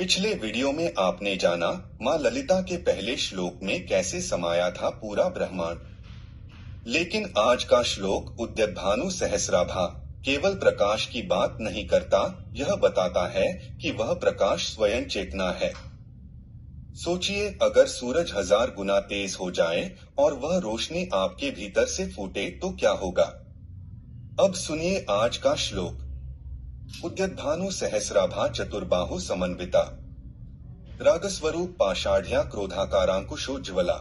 पिछले वीडियो में आपने जाना माँ ललिता के पहले श्लोक में कैसे समाया था पूरा ब्रह्मांड। लेकिन आज का श्लोक उद्यतभानु सहस्राभा केवल प्रकाश की बात नहीं करता, यह बताता है कि वह प्रकाश स्वयं चेतना है। सोचिए, अगर सूरज 1000 गुना तेज हो जाए और वह रोशनी आपके भीतर से फूटे तो क्या होगा। अब सुनिए आज का श्लोक। उद्यतभानु सहस्राभा चतुर्बाहु समन्विता रागस्वरूप पाषाढ़्या क्रोधाकारांकुशोज्ज्वला।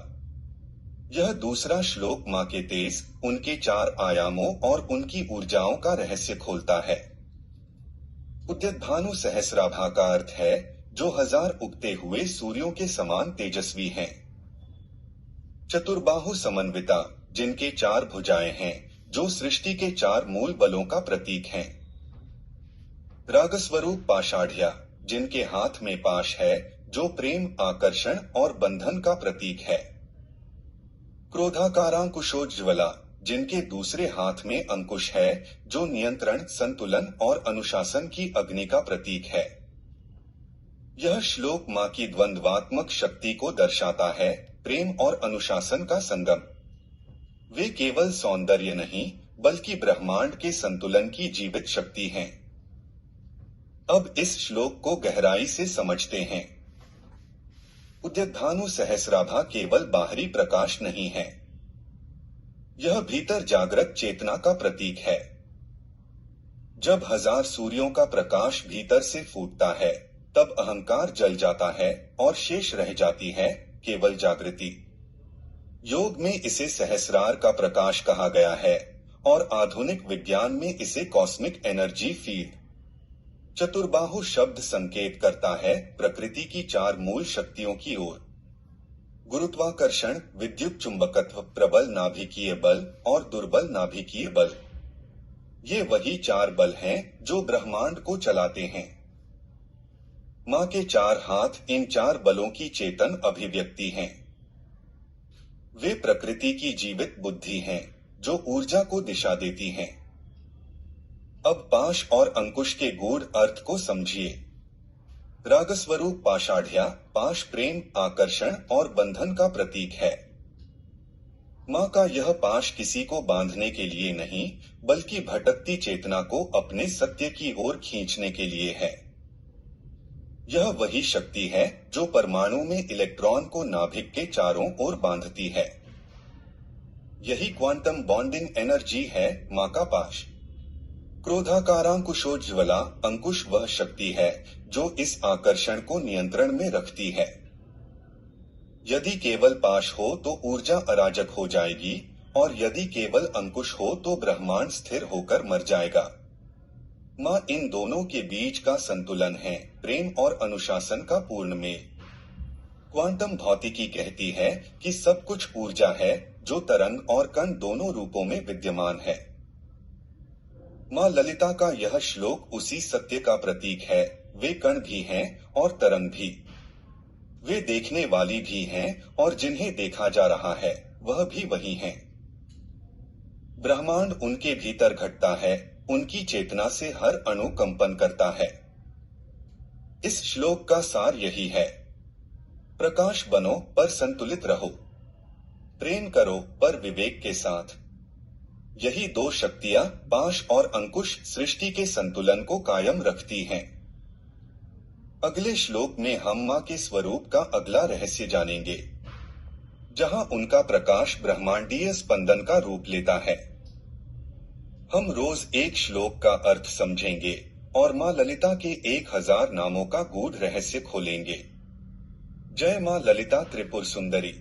यह दूसरा श्लोक माँ के तेज, उनके 4 आयामों और उनकी ऊर्जाओं का रहस्य खोलता है। उद्यतभानु सहस्राभा का अर्थ है जो 1000 उगते हुए सूर्यों के समान तेजस्वी हैं। चतुर्बाहु समन्विता, जिनके 4 भुजाएं हैं, जो सृष्टि के 4 मूल बलों का प्रतीक हैं। रागस्वरूप पाषाढ़्या, जिनके हाथ में पाश है, जो प्रेम, आकर्षण और बंधन का प्रतीक है। क्रोधाकारांकुशोज्ज्वला, जिनके दूसरे हाथ में अंकुश है, जो नियंत्रण, संतुलन और अनुशासन की अग्नि का प्रतीक है। यह श्लोक माँ की द्वंद्वात्मक शक्ति को दर्शाता है, प्रेम और अनुशासन का संगम। वे केवल सौंदर्य नहीं, बल्कि ब्रह्मांड के संतुलन की जीवित शक्ति हैं। अब इस श्लोक को गहराई से समझते हैं। उद्यतभानु सहस्राभा केवल बाहरी प्रकाश नहीं है, यह भीतर जागृत चेतना का प्रतीक है। जब 1000 सूर्यों का प्रकाश भीतर से फूटता है, तब अहंकार जल जाता है और शेष रह जाती है केवल जागृति। योग में इसे सहस्रार का प्रकाश कहा गया है और आधुनिक विज्ञान में इसे कॉस्मिक एनर्जी फील्ड। चतुर्बाहु शब्द संकेत करता है प्रकृति की 4 मूल शक्तियों की ओर। गुरुत्वाकर्षण, विद्युत चुंबकत्व, प्रबल नाभिकीय बल और दुर्बल नाभिकीय बल। ये वही 4 बल हैं जो ब्रह्मांड को चलाते हैं। माँ के 4 हाथ इन 4 बलों की चेतन अभिव्यक्ति हैं। वे प्रकृति की जीवित बुद्धि हैं, जो ऊर्जा को दिशा देती हैं। अब पाश और अंकुश के गूढ़ अर्थ को समझिए। रागस्वरूप पाषाढ़्या, पाश प्रेम, आकर्षण और बंधन का प्रतीक है। माँ का यह पाश किसी को बांधने के लिए नहीं, बल्कि भटकती चेतना को अपने सत्य की ओर खींचने के लिए है। यह वही शक्ति है जो परमाणु में इलेक्ट्रॉन को नाभिक के चारों ओर बांधती है। यही क्वांटम बॉन्डिंग एनर्जी है माँ का पाश। क्रोधाकारांकुशोज्ज्वला, अंकुश वह शक्ति है जो इस आकर्षण को नियंत्रण में रखती है। यदि केवल पाश हो तो ऊर्जा अराजक हो जाएगी, और यदि केवल अंकुश हो तो ब्रह्मांड स्थिर होकर मर जाएगा। माँ इन दोनों के बीच का संतुलन है, प्रेम और अनुशासन का पूर्ण मेल। क्वांटम भौतिकी कहती है कि सब कुछ ऊर्जा है जो तरंग और कण दोनों रूपों में विद्यमान है। माँ ललिता का यह श्लोक उसी सत्य का प्रतीक है। वे कण भी हैं और तरंग भी। वे देखने वाली भी हैं और जिन्हें देखा जा रहा है वह भी वही हैं। ब्रह्मांड उनके भीतर घटता है, उनकी चेतना से हर अणु कंपन करता है। इस श्लोक का सार यही है, प्रकाश बनो पर संतुलित रहो, प्रेम करो पर विवेक के साथ। यही 2 शक्तियां, पाश और अंकुश, सृष्टि के संतुलन को कायम रखती हैं। अगले श्लोक में हम माँ के स्वरूप का अगला रहस्य जानेंगे, जहां उनका प्रकाश ब्रह्मांडीय स्पंदन का रूप लेता है। हम रोज एक श्लोक का अर्थ समझेंगे और माँ ललिता के 1000 नामों का गूढ़ रहस्य खोलेंगे। जय माँ ललिता त्रिपुर सुंदरी।